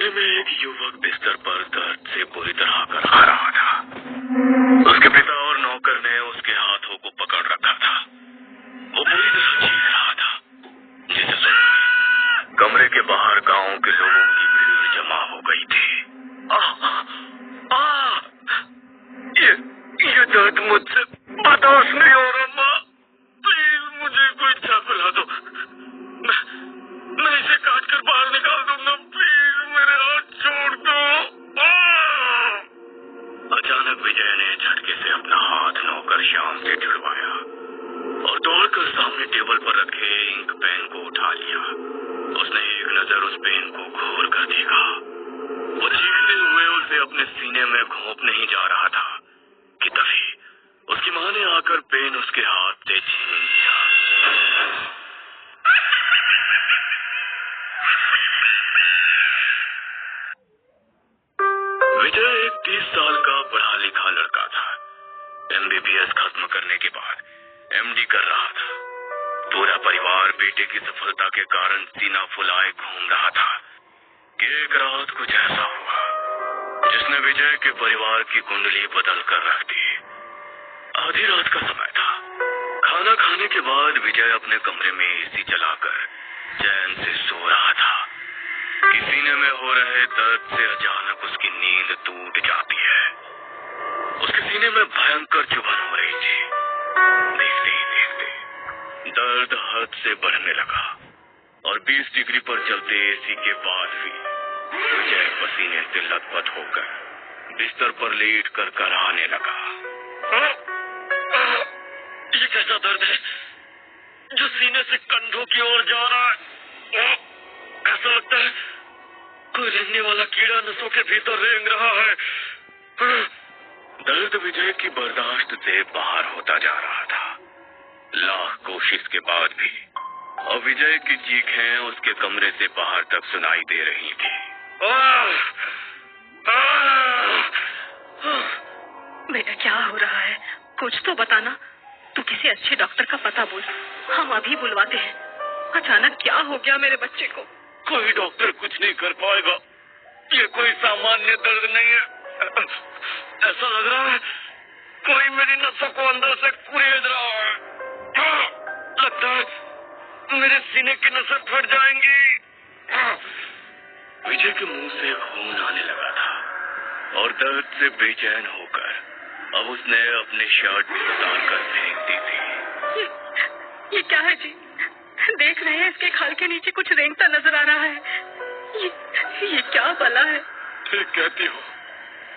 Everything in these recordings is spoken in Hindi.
कमरे में एक युवक बिस्तर पर दर्द से बुरी तरह कराह रहा था। उसके पिता और नौकर ने उसके हाथों को पकड़ रखा था। वो बुरी तरह चीख रहा था, जिसे सुन कमरे के बाहर गांव के लोगों की भीड़ जमा हो गई थी। ये दर्द मुझसे बर्दाश्त नहीं हो रहा। माँ, प्लीज मुझे कोई चाकू ला दो। मैं इसे काट कर बाहर निकाल दूंगा। प्लीज मेरे हाथ छोड़ दो। अचानक विजय ने झटके से अपना हाथ नौकर श्याम से छुड़वाया और दौड़कर सामने टेबल पर रखे इंक पेन को उठा लिया। उसने एक नजर उस पेन को घूर कर देखा। वो चीखते हुए उसे अपने सीने में घोंपने ही जा रहा था कि तभी उसकी मां ने आकर पेन उसके हाथ से छीन लिया। विजय एक 30 साल का पढ़ा लिखा लड़का था। MBBS खत्म करने के बाद MD कर रहा था। पूरा परिवार बेटे की सफलता के कारण सीना फुलाए घूम रहा था कि एक रात कुछ ऐसा हुआ जिसने विजय के परिवार की कुंडली बदल कर रख दी। आधी रात का समय था। खाना खाने के बाद विजय अपने कमरे में AC चलाकर चैन से सो रहा था कि सीने में हो रहे दर्द से अचानक उसकी नींद टूट जाती है। उसके सीने में भयंकर चुभन हो रही थी। देखते ही देखते दर्द हद से बढ़ने लगा और 20 डिग्री पर चलते AC के बाद भी विजय पसीने से लथपथ होकर बिस्तर पर लेट कर कराहने लगा। ये कैसा दर्द है जो सीने से कंधों की ओर जा रहा है? ऐसा लगता है कोई रेंगने वाला कीड़ा नसों के भीतर रेंग रहा है। दर्द विजय की बर्दाश्त से बाहर होता जा रहा था। लाख कोशिश के बाद भी और विजय की चीखें उसके कमरे से बाहर तक सुनाई दे रही थी। बेटा क्या हो रहा है? कुछ तो बताना। तू किसी अच्छे डॉक्टर का पता बोल, हम अभी बुलवाते हैं। अचानक क्या हो गया मेरे बच्चे को? कोई डॉक्टर कुछ नहीं कर पाएगा। ये कोई सामान्य दर्द नहीं है। ऐसा लग रहा है कोई मेरी नसों को अंदर से कुरेद रहा है। लगता है मेरे सीने की नसें फट जाएंगी। विजय के मुंह से खून आने लगा था और दर्द से बेचैन होकर अब उसने अपने शर्ट भी उतार कर फेंक दी थी। ये क्या है जी? देख रहे हैं इसके खाल के नीचे कुछ रेंगता नजर आ रहा है। ये क्या बला है? ठीक कहती हो,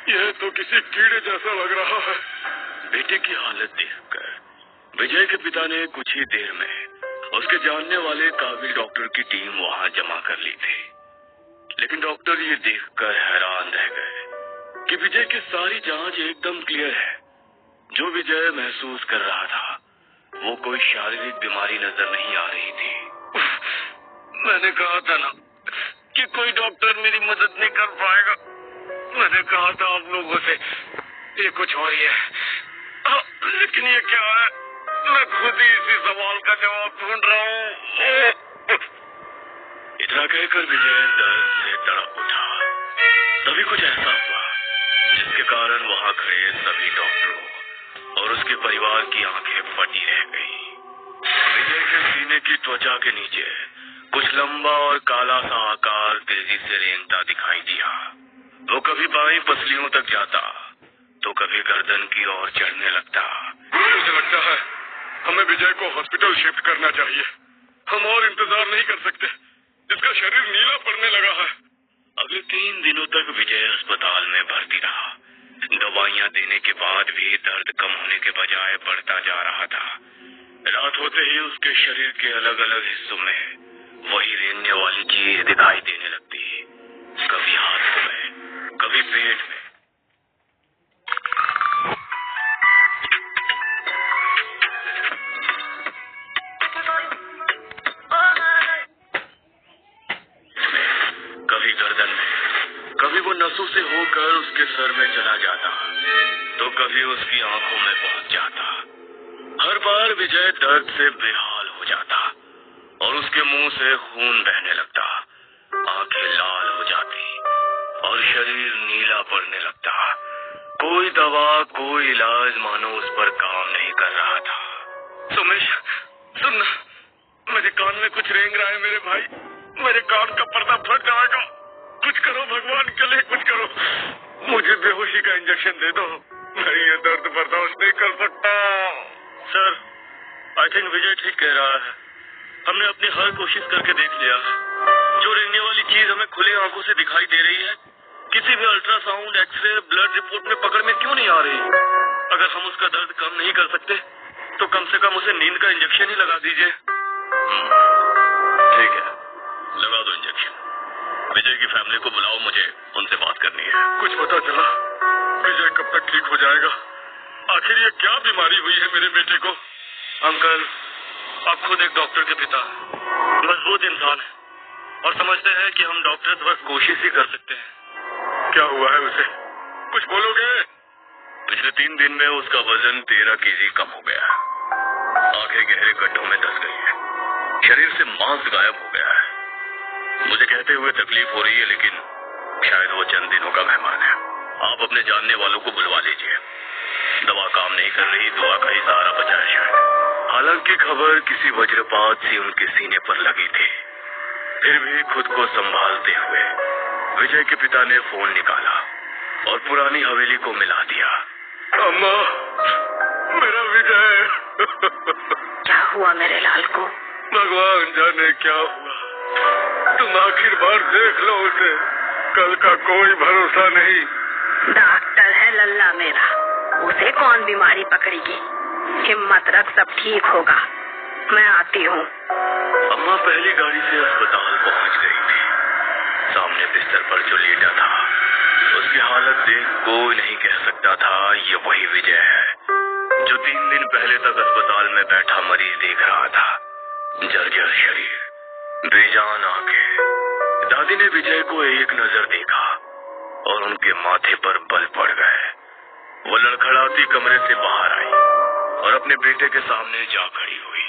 यह तो किसी कीड़े जैसा लग रहा है। बेटे की हालत देखकर विजय के पिता ने कुछ ही देर में उसके जानने वाले काबिल डॉक्टर की टीम वहां जमा कर ली थी। लेकिन डॉक्टर ये देखकर हैरान रह गए कि विजय की सारी जांच एकदम क्लियर है। जो विजय महसूस कर रहा था वो कोई शारीरिक बीमारी नजर नहीं आ रही थी। मैंने कहा था ना कि कोई डॉक्टर मेरी मदद नहीं कर पाएगा। मैंने कहा था आप लोगों से ये कुछ और ही है। लेकिन ये क्या है? मैं खुद ही इसी सवाल का जवाब ढूंढ रहा हूँ। इतना कहकर विजय दर्द से तड़प उठा। तभी कुछ ऐसा हुआ जिसके कारण वहां खड़े सभी डॉक्टरों और उसके परिवार की आंखें फटी रह गईं। विजय के सीने की त्वचा के नीचे कुछ लंबा और काला सा आकार तेजी से रेंगता दिखाई दिया। वो कभी बाईं पसलियों तक जाता तो कभी गर्दन की ओर चढ़ने लगता। मुझे लगता है हमें विजय को हॉस्पिटल शिफ्ट करना चाहिए। हम और इंतजार नहीं कर सकते। इसका शरीर नीला पड़ने लगा है। अगले 3 दिनों तक विजय अस्पताल में भर्ती रहा। दवाइयां देने के बाद भी दर्द कम होने के बजाय बढ़ता जा रहा था। रात होते ही उसके शरीर के अलग अलग हिस्सों में वही रेंगने वाली चीज दिखाई देने लगती। कभी हाथों में, कभी पेट में। कभी गर्दन में, कभी वो नसों से होकर उसके सर में चला जाता तो कभी उसकी आंखों में पहुंच जाता। हर बार विजय दर्द से बेहाल हो जाता और उसके मुंह से खून बहने लगता। आंखें लाल हो जाती पड़ने लगता। कोई दवा कोई इलाज मानो उस पर काम नहीं कर रहा था। सुमेश सुनना, मेरे कान में कुछ रेंग रहा है मेरे भाई, मेरे कान का पर्दा फट जाएगा। कुछ करो भगवान के लिए, कुछ करो। मुझे बेहोशी का इंजेक्शन दे दो, मैं ये दर्द बर्दाश्त नहीं कर सकता। सर, आई थिंक विजय ठीक कह रहा है। हमने अपनी हर कोशिश करके देख लिया। जो रेंगने वाली चीज हमें खुले आंखों से दिखाई दे रही है, किसी भी अल्ट्रासाउंड, एक्सरे, ब्लड रिपोर्ट में पकड़ में क्यों नहीं आ रही? अगर हम उसका दर्द कम नहीं कर सकते तो कम से कम उसे नींद का इंजेक्शन ही लगा दीजिए। ठीक है, लगा दो इंजेक्शन। विजय की फैमिली को बुलाओ, मुझे उनसे बात करनी है। कुछ पता चला विजय कब तक ठीक हो जाएगा? आखिर ये क्या बीमारी हुई है मेरे बेटे को? अंकल, आप खुद एक डॉक्टर के पिता, मजबूत इंसान है और समझते हैं कि हम डॉक्टर्स बस कोशिश ही कर सकते हैं। क्या हुआ है उसे? कुछ बोलोगे? पिछले 3 दिन में उसका वजन 13 केजी कम हो गया। आंखें गहरे गड्ढों में धंस गई है, शरीर से मांस गायब हो गया है। मुझे कहते हुए तकलीफ हो रही है, लेकिन शायद वो चंद दिनों का मेहमान है। आप अपने जानने वालों को बुलवा लीजिए। दवा काम नहीं कर रही, दुआ का ही सहारा बचा है शायद। हालांकि खबर किसी वज्रपात से उनके सीने पर लगी थी, फिर भी खुद को संभालते हुए विजय के पिता ने फोन निकाला और पुरानी हवेली को मिला दिया। अम्मा, मेरा विजय। क्या हुआ मेरे लाल को? भगवान जाने क्या हुआ। तुम आखिर बार देख लो उसे, कल का कोई भरोसा नहीं। डॉक्टर है लल्ला मेरा, उसे कौन बीमारी पकड़ेगी। हिम्मत रख, सब ठीक होगा। मैं आती हूँ। अम्मा पहली गाड़ी से अस्पताल पहुँच गई थी। सामने बिस्तर पर जो लेटा था, उसकी हालत देख कोई नहीं कह सकता था ये वही विजय है जो 3 दिन पहले तक अस्पताल में बैठा मरीज देख रहा था। जर्जर शरीर, बेजान आंखें। दादी ने विजय को एक नजर देखा और उनके माथे पर बल पड़ गए। वो लड़खड़ाती कमरे से बाहर आई और अपने बेटे के सामने जा खड़ी हुई।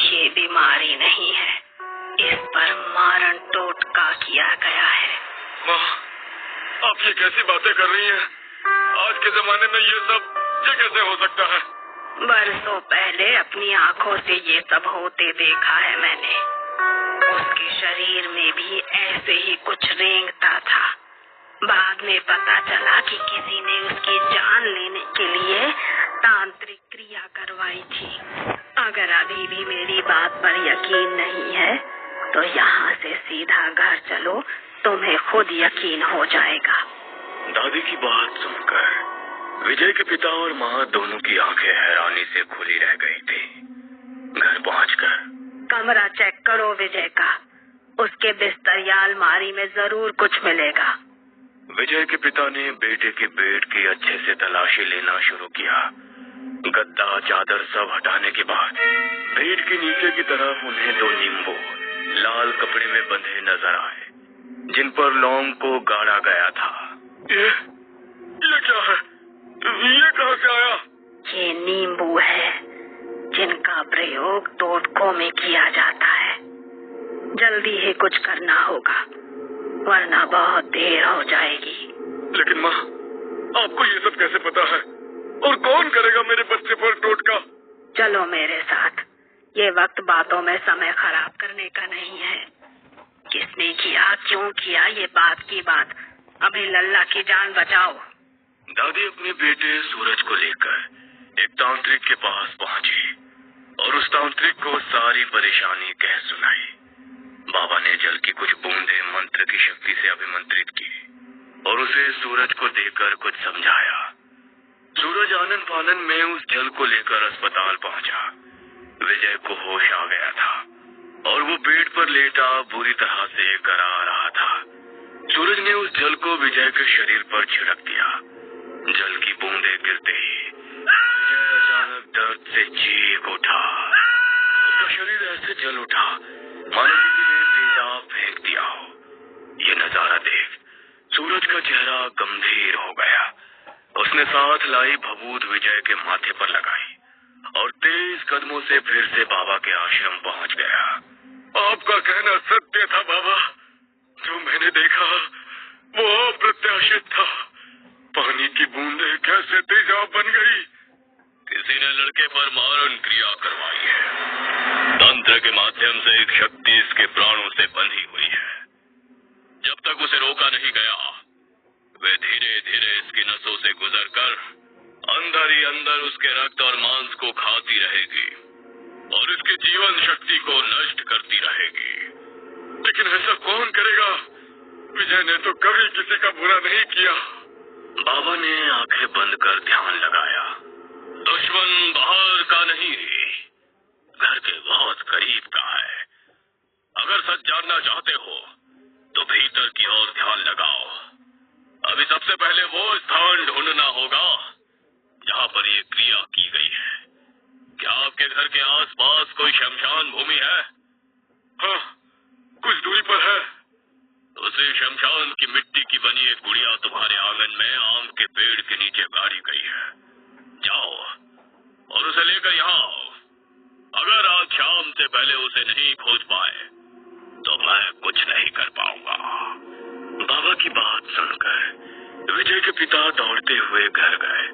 ये बीमारी नहीं है, इस पर मारण टोटका किया गया है। माँ, आप ये कैसी बातें कर रही हैं? आज के जमाने में ये कैसे हो सकता है? बरसों पहले अपनी आंखों से ये सब होते देखा है मैंने। उसके शरीर में भी ऐसे ही कुछ रेंगता था। बाद में पता चला कि किसी ने उसकी जान लेने के लिए तांत्रिक क्रिया करवाई थी। अगर अभी भी मेरी बात पर यकीन नहीं है तो यहाँ से सीधा घर चलो, तुम्हें खुद यकीन हो जाएगा। दादी की बात सुनकर विजय के पिता और माँ दोनों की आंखें हैरानी से खुली रह गई थी। घर पहुंचकर कमरा चेक करो विजय का, उसके बिस्तर या अलमारी में जरूर कुछ मिलेगा। विजय के पिता ने बेटे के बेड की अच्छे से तलाशी लेना शुरू किया। गद्दा चादर सब हटाने के बाद बेड के नीचे की तरफ उन्हें 2 नींबू लाल कपड़े में बंधे नजर आए, जिन पर लौंग को गाड़ा गया था। ये क्या है? ये कहाँ से आया? ये नींबू है जिनका प्रयोग टोटकों में किया जाता है। जल्दी ही कुछ करना होगा वरना बहुत देर हो जाएगी। लेकिन माँ, आपको ये सब कैसे पता है? और कौन करेगा मेरे बच्चे पर टोटका? चलो मेरे साथ, ये वक्त बातों में समय खराब करने का नहीं है। किसने किया, क्यों किया, ये बात की बात। अभी लल्ला की जान बचाओ। दादी अपने बेटे सूरज को लेकर एक तांत्रिक के पास पहुंची और उस तांत्रिक को सारी परेशानी कह सुनाई। बाबा ने जल की कुछ बूंदें मंत्र की शक्ति से अभिमंत्रित की और उसे सूरज को देकर कुछ समझाया। सूरज आनन फानन में उस जल को लेकर अस्पताल पहुंचा। विजय को होश आ गया था और वो बेड पर लेटा बुरी तरह से करा रहा था। सूरज ने उस जल को विजय के शरीर पर छिड़क दिया। जल की बूंदें गिरते ही विजय अचानक दर्द से चीख उठा। उसका शरीर ऐसे जल उठा मानो किसी ने तेजाब फेंक दिया हो। ये नजारा देख सूरज का चेहरा गंभीर हो गया। उसने साथ लाई भभूत विजय के माथे पर लगाई और तेज कदमों से फिर से बाबा के आश्रम पहुंच गया। आपका कहना सत्य था बाबा, जो मैंने देखा वो अप्रत्याशित था। पानी की बूंदे कैसे तेजाब बन गई? किसी ने लड़के पर मारण क्रिया करवाई है। तंत्र के माध्यम से एक शक्ति इसके प्राणों से बंधी हुई है। जब तक उसे रोका नहीं गया, वे धीरे धीरे इसकी नसों से गुजरकर अंदर ही अंदर उसके रक्त और मांस को खाती रहेगी और इसकी जीवन शक्ति को नष्ट करती रहेगी। लेकिन ऐसा कौन करेगा? विजय ने तो कभी किसी का बुरा नहीं किया। बाबा ने आंखें बंद कर ध्यान लगाया। दुश्मन बाहर का नहीं, घर के बहुत करीब का है। अगर सच जानना चाहते हो तो भीतर की ओर ध्यान लगाओ। अभी सबसे पहले वो स्थान ढूंढना होगा जहाँ पर ये क्रिया की गई है। क्या आपके घर के आसपास कोई शमशान भूमि है? हाँ, कुछ दूरी पर है। उसी शमशान की मिट्टी की बनी एक गुड़िया तुम्हारे आंगन में आम के पेड़ के नीचे गाड़ी गई है। जाओ और उसे लेकर यहाँ आओ। अगर आज शाम से पहले उसे नहीं खोज पाए तो मैं कुछ नहीं कर पाऊंगा। बाबा की बात सुनकर विजय के पिता दौड़ते हुए घर गए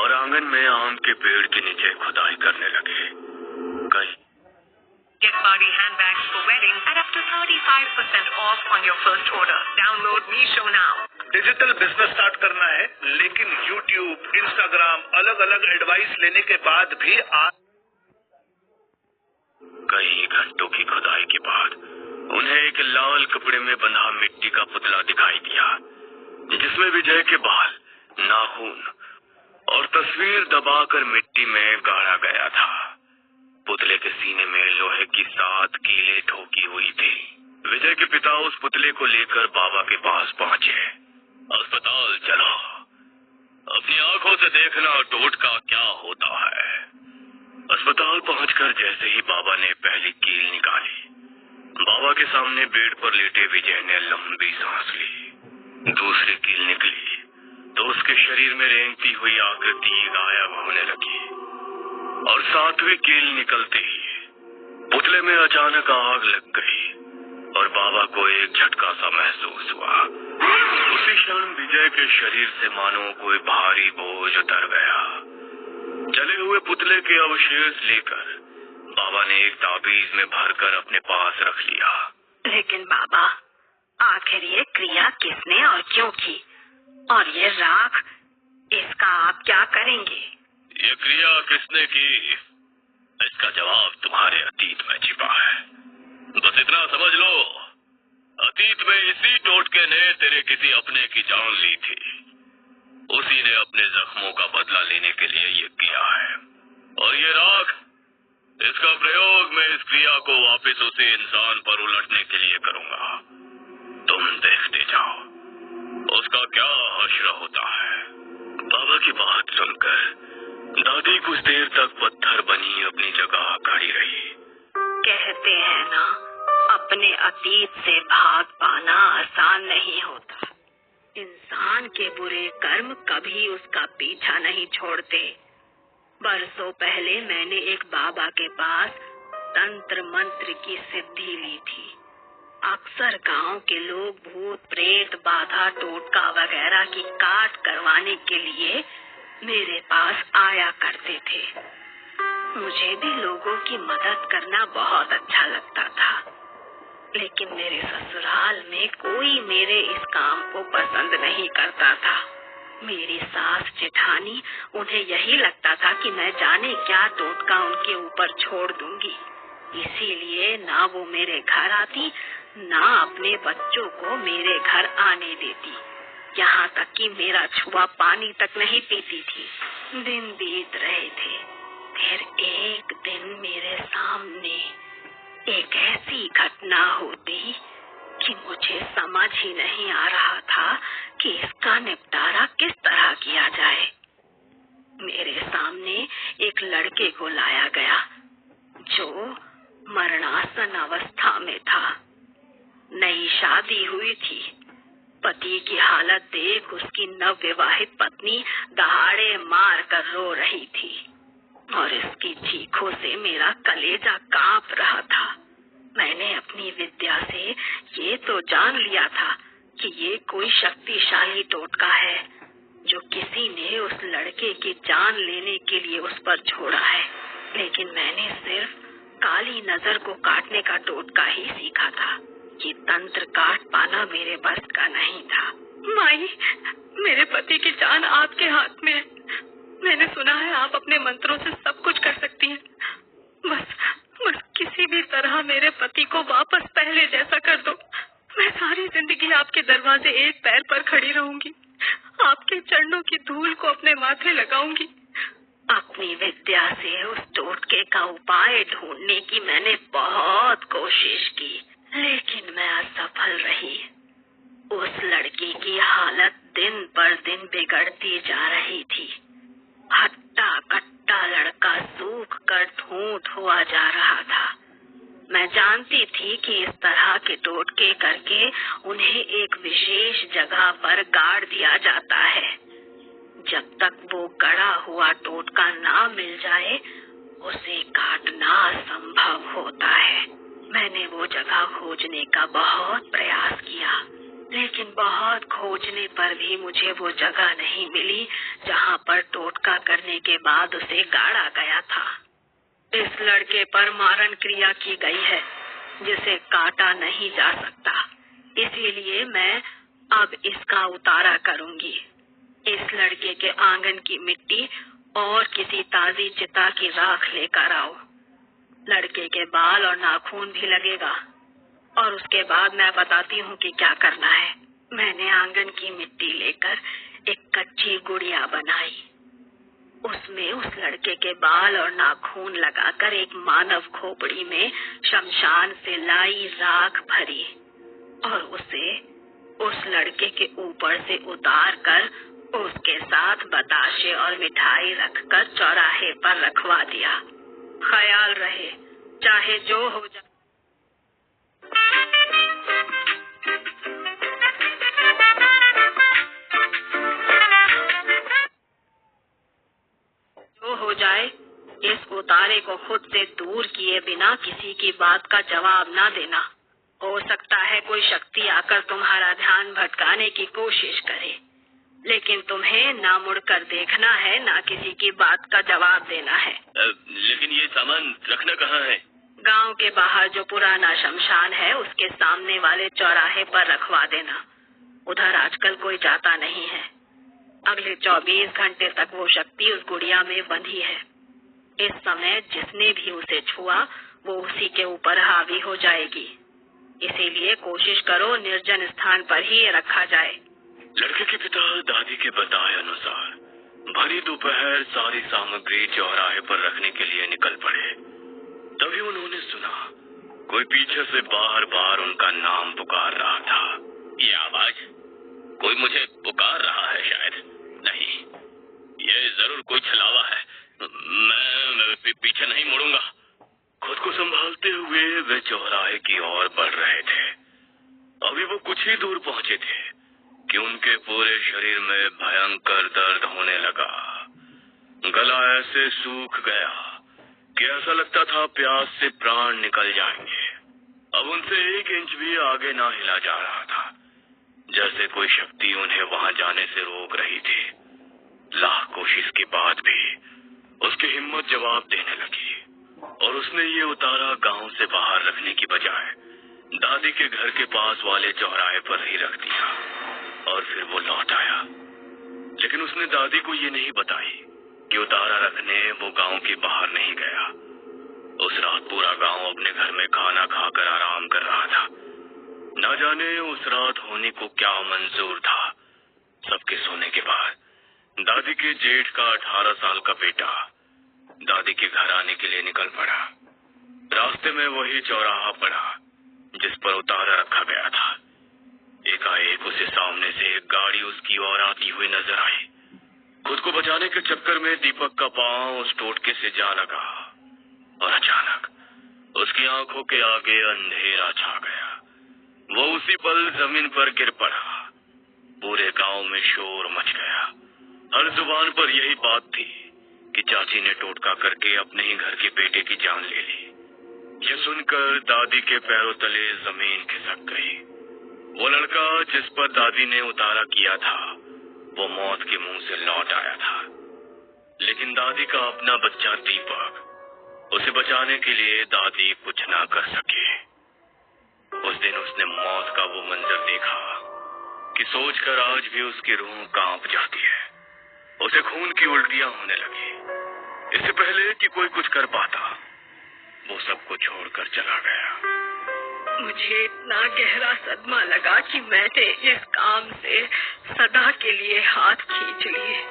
और आंगन में आम के पेड़ के नीचे खुदाई करने लगे। कहीं Get Body handbags for wedding at up to 35% off on your first order. Download Meesho now. Digital business start करना है, लेकिन YouTube, Instagram अलग अलग एडवाइस लेने के बाद भी कई घंटों की खुदाई के बाद उन्हें एक लाल कपड़े में बंधा मिट्टी का पुतला दिखाई दिया, जिसमें विजय के बाल, नाखून और तस्वीर दबाकर मिट्टी में गाड़ा गया था। पुतले के सीने में लोहे की 7 कीलें ठोकी हुई थी। विजय के पिता उस पुतले को लेकर बाबा के पास पहुंचे। अस्पताल चलो, अपनी आंखों से देखना टोटका क्या होता है। अस्पताल पहुंचकर जैसे ही बाबा ने पहली कील निकाली, बाबा के सामने बेड पर लेटे विजय ने लंबी सांस ली। दूसरी कील निकली तो उसके शरीर में रेंगती हुई आकृति गायब होने लगी और 7वीं कील निकलते ही पुतले में अचानक आग लग गई और बाबा को एक झटका सा महसूस हुआ। उसी क्षण विजय के शरीर से मानो कोई भारी बोझ उतर गया। जले हुए पुतले के अवशेष लेकर बाबा ने एक ताबीज में भरकर अपने पास रख लिया। लेकिन बाबा, आखिर ये क्रिया किसने और क्यों की? और ये राख, इसका आप क्या करेंगे? ये क्रिया किसने की, इसका जवाब तुम्हारे अतीत में छिपा है। बस इतना समझ लो, अतीत में इसी टोटके ने तेरे किसी अपने की जान ली थी। उसी ने अपने जख्मों का बदला लेने के लिए ये किया है। और ये राख, इसका प्रयोग मैं इस क्रिया को वापस उसी इंसान पर उलटने के लिए करूंगा। तुम देखते जाओ उसका क्या हश्र होता है। बाबा की बात सुनकर दादी कुछ देर तक पत्थर बनी अपनी जगह खड़ी रही। कहते हैं ना, अपने अतीत से भाग पाना आसान नहीं होता। इंसान के बुरे कर्म कभी उसका पीछा नहीं छोड़ते। बरसों पहले मैंने एक बाबा के पास तंत्र मंत्र की सिद्धि ली थी। अक्सर गांव के लोग भूत प्रेत बाधा टोटका वगैरह की काट करवाने के लिए मेरे पास आया करते थे। मुझे भी लोगों की मदद करना बहुत अच्छा लगता था, लेकिन मेरे ससुराल में कोई मेरे इस काम को पसंद नहीं करता था। मेरी सास जेठानी, उन्हें यही लगता था कि मैं जाने क्या टोटका उनके ऊपर छोड़ दूंगी। इसीलिए ना वो मेरे घर आती, ना अपने बच्चों को मेरे घर आने देती। यहाँ तक कि मेरा छुआ पानी तक नहीं पीती थी। दिन बीत रहे थे, फिर एक दिन मेरे सामने एक ऐसी घटना होती कि मुझे समझ ही नहीं आ रहा था कि इसका निपटारा किस तरह किया जाए। मेरे सामने एक लड़के को लाया गया जो मरणासन अवस्था में था। नई शादी हुई थी। पति की हालत देख उसकी नवविवाहित पत्नी दहाड़े मार कर रो रही थी और इसकी चीखों से मेरा कलेजा कांप रहा था। मैंने अपनी विद्या से ये तो जान लिया था कि ये कोई शक्तिशाली टोटका है जो किसी ने उस लड़के की जान लेने के लिए उस पर छोड़ा है, लेकिन मैंने सिर्फ काली नजर को काटने का टोटका ही सीखा था। ये तंत्र काट पाना मेरे बस का नहीं था। माई, मेरे पति की जान आपके हाथ में है। मैंने सुना है आप अपने मंत्रों से सब कुछ कर सकती हैं। बस किसी भी तरह मेरे पति को वापस पहले जैसा कर दो। मैं सारी जिंदगी आपके दरवाजे एक पैर पर खड़ी रहूंगी, आपके चरणों की धूल को अपने माथे लगाऊंगी। अपनी विद्या से उस टोटके का उपाय ढूंढने की मैंने बहुत कोशिश की, लेकिन मैं असफल रही। उस लड़की की हालत दिन पर दिन बिगड़ती जा रही थी। हट्टा कट्टा लड़का सूख कर ठूंठ हुआ जा रहा था। मैं जानती थी कि इस तरह के टोटके करके उन्हें एक विशेष जगह पर गाड़ दिया जाता है। जब तक वो गड़ा हुआ टोटका ना मिल जाए, उसे काटना असंभव होता है। मैंने वो जगह खोजने का बहुत प्रयास किया, लेकिन बहुत खोजने पर भी मुझे वो जगह नहीं मिली जहाँ पर टोटका करने के बाद उसे गाड़ा गया था। इस लड़के पर मारण क्रिया की गई है, जिसे काटा नहीं जा सकता। इसीलिए मैं अब इसका उतारा करूंगी। इस लड़के के आंगन की मिट्टी और किसी ताजी चिता की राख लेकर आओ। लड़के के बाल और नाखून भी लगेगा, और उसके बाद मैं बताती हूँ कि क्या करना है। मैंने आंगन की मिट्टी लेकर एक कच्ची गुड़िया बनाई। उसमें उस लड़के के बाल और नाखून लगाकर एक मानव खोपड़ी में शमशान से लाई राख भरी, और उसे उस लड़के के ऊपर से उतार कर उसके साथ बताशे और मिठाई रखकर चौराहे पर रखवा दिया। ख्याल रहे, चाहे जो हो जाए। जो हो जाए, इस उतारे को खुद से दूर किए बिना किसी की बात का जवाब ना देना। हो सकता है कोई शक्ति आकर तुम्हारा ध्यान भटकाने की कोशिश करे, लेकिन तुम्हें ना मुड़कर देखना है, ना किसी की बात का जवाब देना है। लेकिन ये सामान रखना कहाँ है? गांव के बाहर जो पुराना शमशान है, उसके सामने वाले चौराहे पर रखवा देना। उधर आजकल कोई जाता नहीं है। अगले 24 घंटे तक वो शक्ति उस गुड़िया में बंधी है। इस समय जिसने भी उसे छुआ, वो उसी के ऊपर हावी हो जाएगी। इसीलिए कोशिश करो निर्जन स्थान पर ही रखा जाए। लड़के के पिता दादी के बताए अनुसार भरी दोपहर सारी सामग्री चौराहे पर रखने के लिए निकल पड़े। तभी उन्होंने सुना कोई पीछे से बार बार उनका नाम पुकार रहा था। ये आवाज, कोई मुझे पुकार रहा है शायद। नहीं, ये जरूर कोई छलावा है। मैं पीछे नहीं मुड़ूंगा। खुद को संभालते हुए वे चौराहे की ओर बढ़ रहे थे। अभी वो कुछ ही दूर पहुंचे थे कि उनके पूरे शरीर में भयंकर दर्द होने लगा। गला ऐसे सूख गया कि ऐसा लगता था प्यास से प्राण निकल जाएंगे। अब उनसे 1 इंच भी आगे ना हिला जा रहा था, जैसे कोई शक्ति उन्हें वहां जाने से रोक रही थी। लाख कोशिश के बाद भी उसकी हिम्मत जवाब देने लगी, और उसने ये उतारा गांव से बाहर रखने की बजाय दादी के घर के पास वाले चौराहे पर ही रख दिया। और फिर वो लौट आया, लेकिन उसने दादी को ये नहीं बताई कि उतारा रखने वो गांव के बाहर नहीं गया। उस रात पूरा गांव अपने घर में खाना खाकर आराम कर रहा था। न जाने उस रात होने को क्या मंजूर था। सबके सोने के बाद दादी के जेठ का 18 साल का बेटा दादी के घर आने के लिए निकल पड़ा। रास्ते में वही चौराहा पड़ा जिस पर उतारा रखा गया था। एकाएक उसे सामने से एक गाड़ी उसकी ओर आती हुई नजर आई। खुद को बचाने के चक्कर में दीपक का पांव उस टोटके से जा लगा, और अचानक उसकी आंखों के आगे अंधेरा छा गया। वो उसी पल जमीन पर गिर पड़ा। पूरे गांव में शोर मच गया। हर जुबान पर यही बात थी कि चाची ने टोटका करके अपने ही घर के बेटे की जान ले ली। ये सुनकर दादी के पैरों तले जमीन खिसक गई। वो लड़का जिस पर दादी ने उतारा किया था, वो मौत के मुंह से लौट आया था, लेकिन दादी का अपना बच्चा दीपक, उसे बचाने के लिए दादी कुछ ना कर सके। उस दिन उसने मौत का वो मंजर देखा कि सोचकर आज भी उसकी रूह कांप जाती है। उसे खून की उल्टियां होने लगी। इससे पहले कि कोई कुछ कर पाता, वो सबको छोड़कर चला गया। मुझे इतना गहरा सदमा लगा कि मैंने इस काम से सदा के लिए हाथ खींच लिए।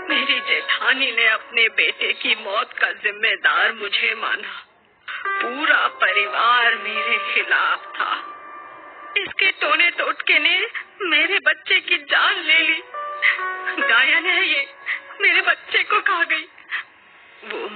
मेरी जेठानी ने अपने बेटे की मौत का जिम्मेदार मुझे माना। पूरा परिवार मेरे खिलाफ था। इसके टोने टोटके ने मेरे बच्चे की जान ले ली। गायन है ये, मेरे बच्चे को खा गई। वो